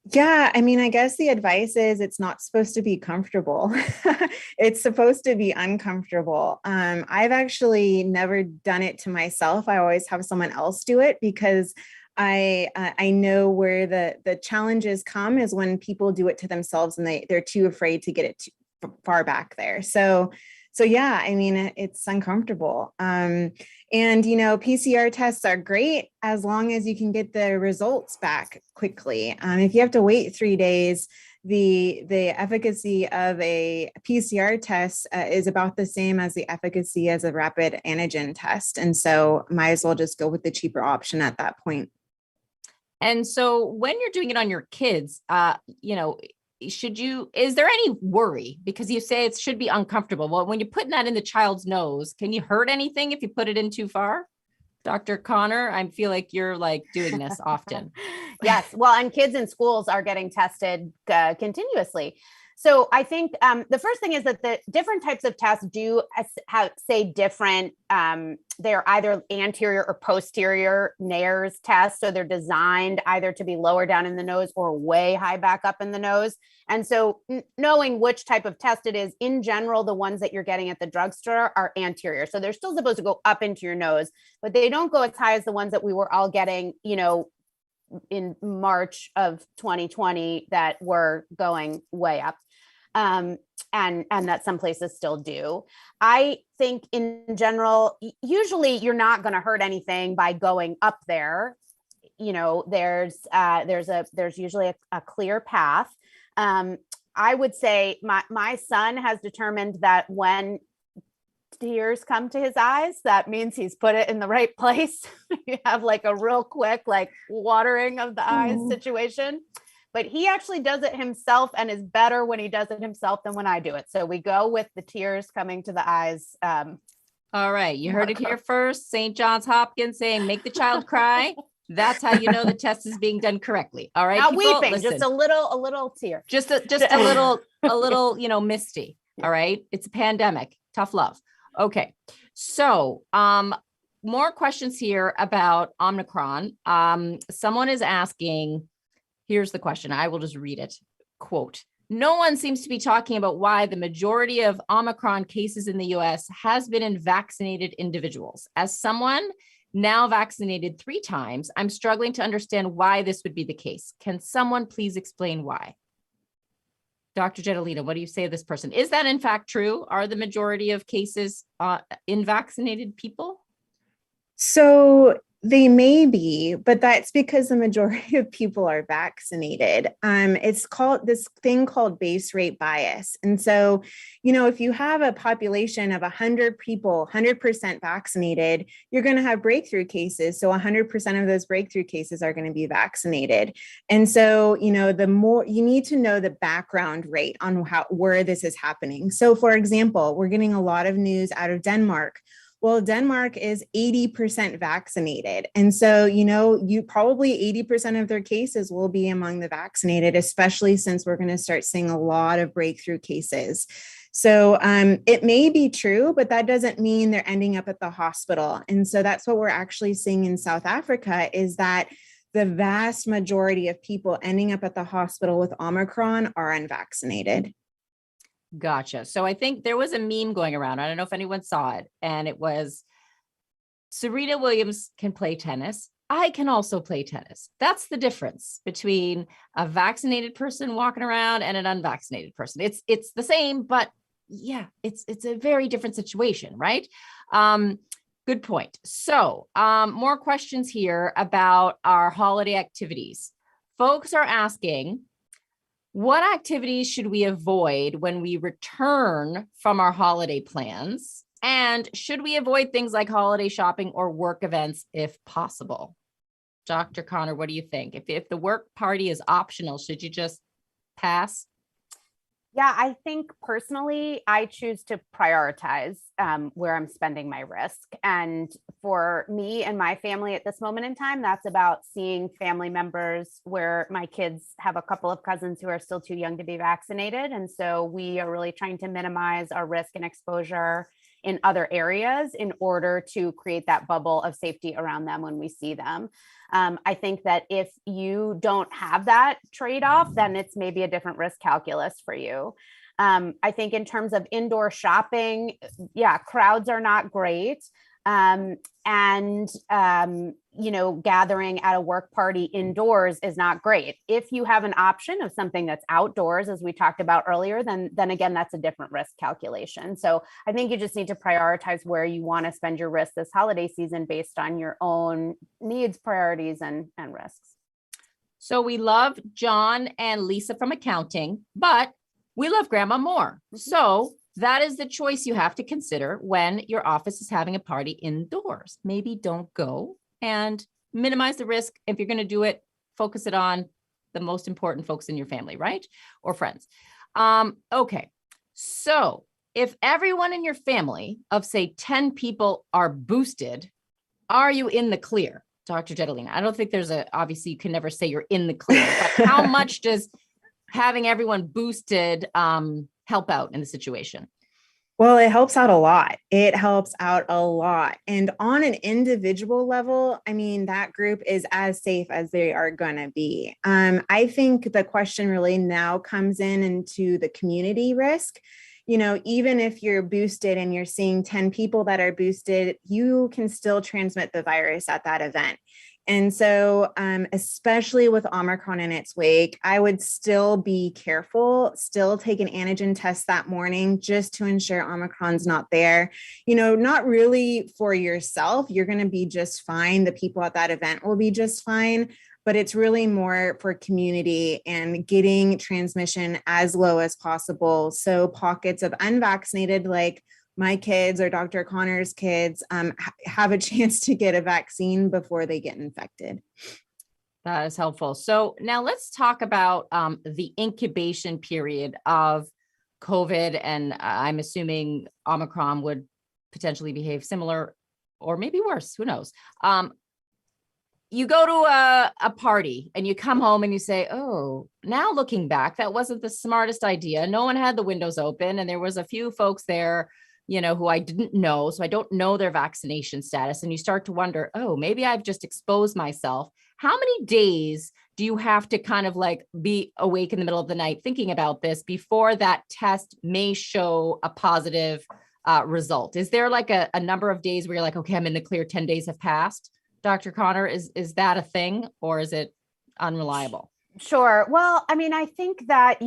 Yeah, I guess the advice is it's not supposed to be comfortable. It's supposed to be uncomfortable. I've actually never done it to myself. I always have someone else do it because I know where the challenges come is when people do it to themselves and they're too afraid to get it too far back there. So yeah, it's uncomfortable. And, PCR tests are great as long as you can get the results back quickly. If you have to wait 3 days, the efficacy of a PCR test is about the same as the efficacy as a rapid antigen test. And so might as well just go with the cheaper option at that point. And so when you're doing it on your kids, is there any worry? Because you say it should be uncomfortable. Well, when you're putting that in the child's nose, can you hurt anything if you put it in too far? Dr. Connor, I feel like you're like doing this often. Yes. Well, and kids in schools are getting tested continuously. So I think the first thing is that the different types of tests do say different, they're either anterior or posterior Nair's tests. So they're designed either to be lower down in the nose or way high back up in the nose. And so knowing which type of test it is, in general, the ones that you're getting at the drugstore are anterior. So they're still supposed to go up into your nose, but they don't go as high as the ones that we were all getting, in March of 2020 that were going way up. And that some places still do. I think in general, usually you're not going to hurt anything by going up there. You know, there's usually a clear path. I would say my son has determined that when tears come to his eyes, that means he's put it in the right place. You have like a real quick, like watering of the eyes situation. But he actually does it himself and is better when he does it himself than when I do it. So we go with the tears coming to the eyes. All right. You heard it here first. St. John's Hopkins saying, make the child cry. That's how you know the test is being done correctly. All right. Not people, weeping, listen. just a little tear. Just a little, misty. All right. It's a pandemic. Tough love. Okay. So, more questions here about Omicron. Someone is asking, here's the question. I will just read it. Quote, no one seems to be talking about why the majority of Omicron cases in the US has been in vaccinated individuals. As someone now vaccinated 3 times, I'm struggling to understand why this would be the case. Can someone please explain why? Dr. Jedalina, what do you say to this person? Is that in fact true? Are the majority of cases in vaccinated people? So they may be, but that's because the majority of people are vaccinated. It's called this thing called base rate bias. And so, if you have a population of 100 people, 100% vaccinated, you're going to have breakthrough cases. So 100% of those breakthrough cases are going to be vaccinated. And so, the more you need to know the background rate on where this is happening. So for example, we're getting a lot of news out of Denmark. Well, Denmark is 80% vaccinated. And so, you probably 80% of their cases will be among the vaccinated, especially since we're going to start seeing a lot of breakthrough cases. So it may be true, but that doesn't mean they're ending up at the hospital. And so that's what we're actually seeing in South Africa is that the vast majority of people ending up at the hospital with Omicron are unvaccinated. Gotcha. So I think there was a meme going around. I don't know if anyone saw it. And it was Serena Williams can play tennis. I can also play tennis. That's the difference between a vaccinated person walking around and an unvaccinated person. It's the same, but yeah, it's a very different situation, right? Good point. So more questions here about our holiday activities. Folks are asking, what activities should we avoid when we return from our holiday plans? And should we avoid things like holiday shopping or work events if possible? Dr. Connor, what do you think? If the work party is optional, should you just pass? Yeah, I think personally, I choose to prioritize where I'm spending my risk. And for me and my family at this moment in time, that's about seeing family members where my kids have a couple of cousins who are still too young to be vaccinated. And so we are really trying to minimize our risk and exposure in other areas in order to create that bubble of safety around them when we see them. I think that if you don't have that trade-off, then it's maybe a different risk calculus for you. I think in terms of indoor shopping, yeah, crowds are not great. Gathering at a work party indoors is not great. If you have an option of something that's outdoors, as we talked about earlier, then again, that's a different risk calculation. So I think you just need to prioritize where you want to spend your risk this holiday season based on your own needs, priorities, and risks. So we love John and Lisa from accounting, but we love grandma more. So that is the choice you have to consider when your office is having a party indoors. Maybe don't go and minimize the risk. If you're going to do it, focus it on the most important folks in your family, right? Or friends. Okay. So if everyone in your family of say 10 people are boosted, are you in the clear? Dr. Jedalina, I don't think obviously you can never say you're in the clear, but how much does having everyone boosted help out in the situation? Well, it helps out a lot. It helps out a lot. And on an individual level, I mean, that group is as safe as they are going to be. I think the question really now comes into the community risk. Even if you're boosted and you're seeing 10 people that are boosted, you can still transmit the virus at that event. And so, especially with Omicron in its wake, I would still be careful, still take an antigen test that morning just to ensure Omicron's not there. Not really for yourself. You're going to be just fine. The people at that event will be just fine. But it's really more for community and getting transmission as low as possible. So pockets of unvaccinated, like my kids or Dr. Connor's kids, have a chance to get a vaccine before they get infected. That is helpful. So now let's talk about the incubation period of COVID. And I'm assuming Omicron would potentially behave similar or maybe worse. Who knows? You go to a party and you come home and you say, oh, now looking back, that wasn't the smartest idea. No one had the windows open and there was a few folks there, who I didn't know. So I don't know their vaccination status. And you start to wonder, oh, maybe I've just exposed myself. How many days do you have to kind of like be awake in the middle of the night thinking about this before that test may show a positive result? Is there like a number of days where you're like, okay, I'm in the clear, 10 days have passed? Dr. Connor, is that a thing or is it unreliable? Sure. Well, I mean, I think that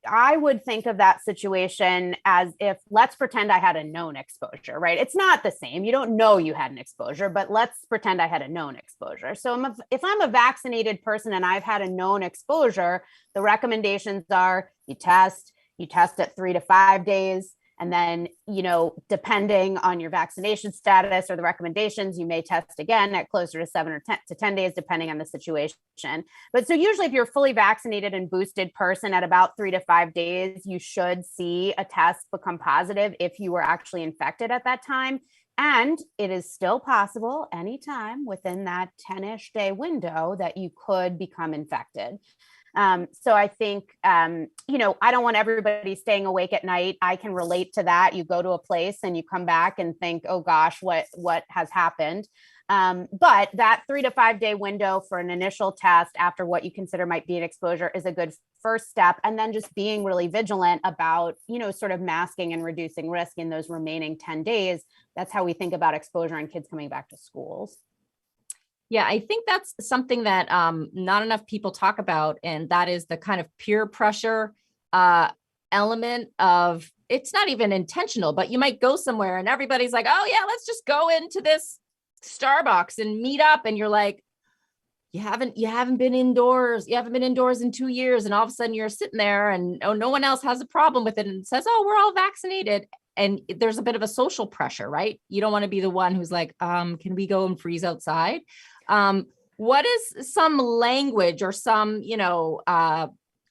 I would think of that situation as if, let's pretend I had a known exposure, right? It's not the same. You don't know you had an exposure, but let's pretend I had a known exposure. So if I'm a vaccinated person and I've had a known exposure, the recommendations are you test at 3 to 5 days. And then, depending on your vaccination status or the recommendations, you may test again at closer to 7 or 10 to 10 days, depending on the situation. But so usually if you're a fully vaccinated and boosted person at about 3 to 5 days, you should see a test become positive if you were actually infected at that time. And it is still possible anytime within that 10-ish day window that you could become infected. So I think, I don't want everybody staying awake at night. I can relate to that. You go to a place and you come back and think, oh gosh, what has happened? But that 3 to 5 day window for an initial test after what you consider might be an exposure is a good first step. And then just being really vigilant about, sort of masking and reducing risk in those remaining 10 days. That's how we think about exposure and kids coming back to schools. Yeah, I think that's something that not enough people talk about. And that is the kind of peer pressure element of, it's not even intentional, but you might go somewhere and everybody's like, oh yeah, let's just go into this Starbucks and meet up. And you're like, you haven't been indoors. You haven't been indoors in 2 years. And all of a sudden you're sitting there and no one else has a problem with it and says, oh, we're all vaccinated. And there's a bit of a social pressure, right? You don't want to be the one who's like, can we go and freeze outside? What is some language or some,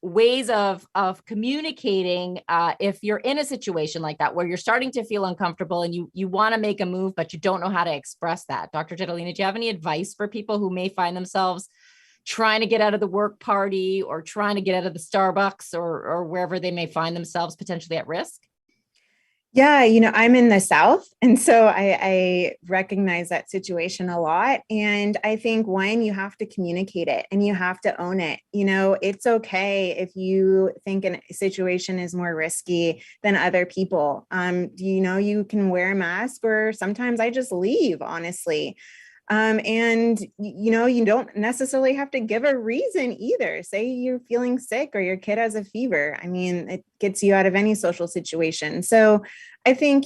ways of communicating if you're in a situation like that, where you're starting to feel uncomfortable and you want to make a move, but you don't know how to express that? Dr. Titolina, do you have any advice for people who may find themselves trying to get out of the work party or trying to get out of the Starbucks or wherever they may find themselves potentially at risk? Yeah, I'm in the South. And so I recognize that situation a lot. And I think, one, you have to communicate it and you have to own it. It's okay if you think a situation is more risky than other people. You can wear a mask, or sometimes I just leave, honestly. And you don't necessarily have to give a reason either. Say you're feeling sick or your kid has a fever. I mean, it gets you out of any social situation. So I think,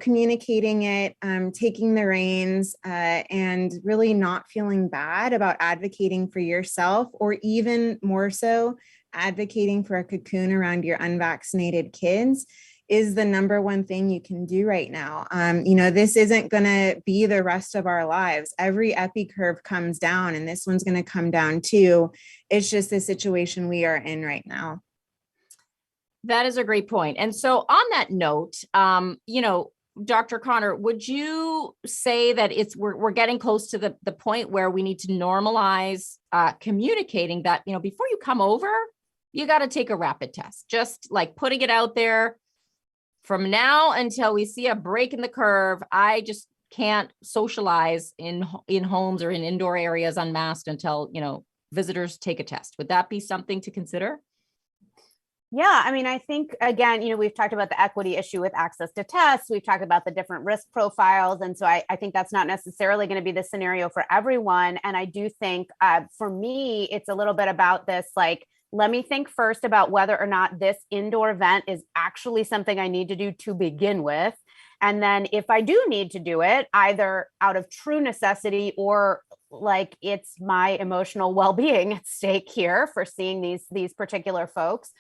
communicating it, taking the reins, and really not feeling bad about advocating for yourself, or even more so, advocating for a cocoon around your unvaccinated kids is the number one thing you can do right now. This isn't going to be the rest of our lives. Every epi curve comes down, and this one's going to come down too. It's just the situation we are in right now. That is a great point. And so on that note, Dr. Connor, would you say that we're getting close to the point where we need to normalize communicating that, before you come over, you got to take a rapid test, just like putting it out there. From now until we see a break in the curve, I just can't socialize in homes or in indoor areas unmasked until, visitors take a test. Would that be something to consider? Yeah, I mean, I think, again, we've talked about the equity issue with access to tests. We've talked about the different risk profiles. And so I think that's not necessarily going to be the scenario for everyone. And I do think for me, it's a little bit about this, like, let me think first about whether or not this indoor event is actually something I need to do to begin with. And then if I do need to do it, either out of true necessity or like it's my emotional well-being at stake here for seeing these particular folks,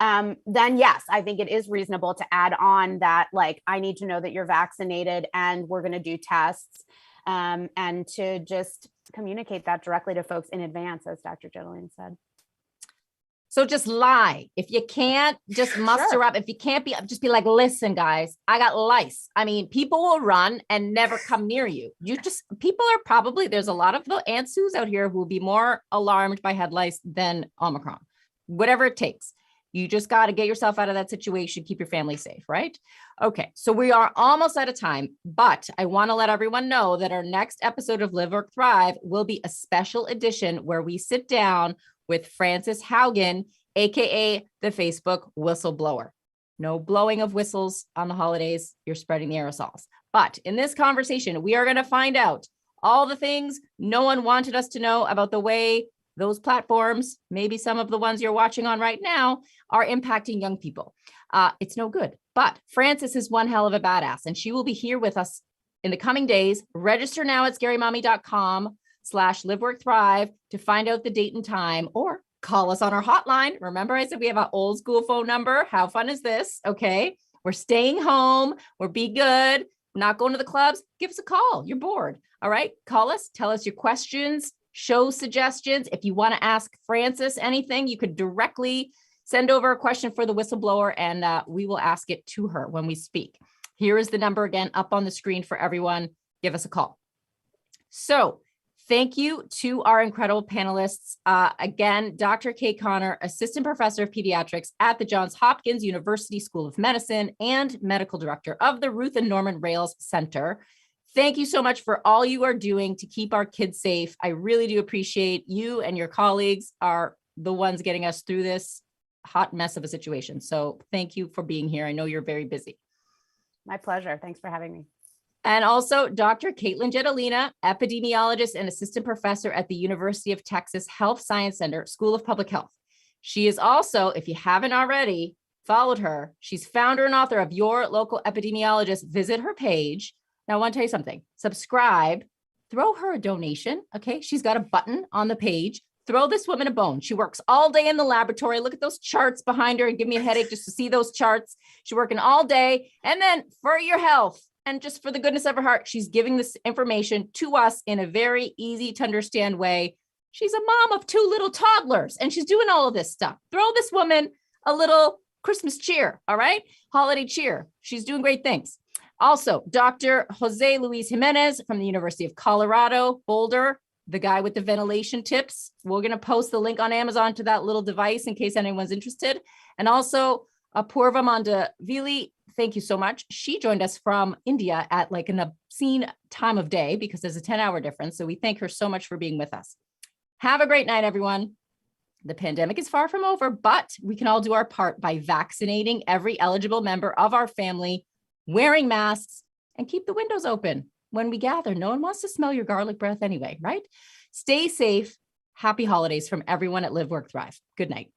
then yes, I think it is reasonable to add on that, like, I need to know that you're vaccinated and we're going to do tests, and to just communicate that directly to folks in advance, as Dr. Jetelina said. So just lie. If you can't, just muster up. If you can't just be like, listen, guys, I got lice. I mean, people will run and never come near you. People are probably, there's a lot of the Aunt Sues out here who will be more alarmed by head lice than Omicron, whatever it takes. You just got to get yourself out of that situation, keep your family safe, right? Okay, so we are almost out of time, but I want to let everyone know that our next episode of Live, Work, Thrive will be a special edition where we sit down with Frances Haugen, AKA the Facebook whistleblower. No blowing of whistles on the holidays. You're spreading the aerosols. But in this conversation, we are going to find out all the things no one wanted us to know about the way those platforms, maybe some of the ones you're watching on right now, are impacting young people. It's no good. But Frances is one hell of a badass, and she will be here with us in the coming days. Register now at scarymommy.com/liveworkthrive to find out the date and time, or call us on our hotline. Remember, I said we have an old school phone number. How fun is this? Okay. We're staying home. We're be good. Not going to the clubs. Give us a call. You're bored. All right. Call us. Tell us your questions. Show suggestions. If you want to ask Frances anything, you could directly send over a question for the whistleblower, and we will ask it to her when we speak. Here is the number again up on the screen for everyone. Give us a call. So thank you to our incredible panelists. Again, Dr. Kate Connor, Assistant Professor of Pediatrics at the Johns Hopkins University School of Medicine and Medical Director of the Ruth and Norman Rales Center. Thank you so much for all you are doing to keep our kids safe. I really do appreciate you, and your colleagues are the ones getting us through this hot mess of a situation. So thank you for being here. I know you're very busy. My pleasure. Thanks for having me. And also Dr. Caitlin Jetelina, epidemiologist and assistant professor at the University of Texas Health Science Center, School of Public Health. She is also, if you haven't already followed her, she's founder and author of Your Local Epidemiologist. Visit her page. Now, I want to tell you something. Subscribe, throw her a donation. Okay. She's got a button on the page. Throw this woman a bone. She works all day in the laboratory. Look at those charts behind her and give me a headache just to see those charts. She's working all day. And then for your health and just for the goodness of her heart, she's giving this information to us in a very easy to understand way. She's a mom of 2 little toddlers, and she's doing all of this stuff. Throw this woman a little Christmas cheer. All right. Holiday cheer. She's doing great things. Also, Dr. Jose Luis Jimenez from the University of Colorado, Boulder, the guy with the ventilation tips. We're going to post the link on Amazon to that little device in case anyone's interested. And also, Apurva Mandavili, thank you so much. She joined us from India at like an obscene time of day because there's a 10-hour difference. So we thank her so much for being with us. Have a great night, everyone. The pandemic is far from over, but we can all do our part by vaccinating every eligible member of our family, wearing masks, and keep the windows open when we gather. No one wants to smell your garlic breath anyway, right? Stay safe. Happy holidays from everyone at Live, Work, Thrive. Good night.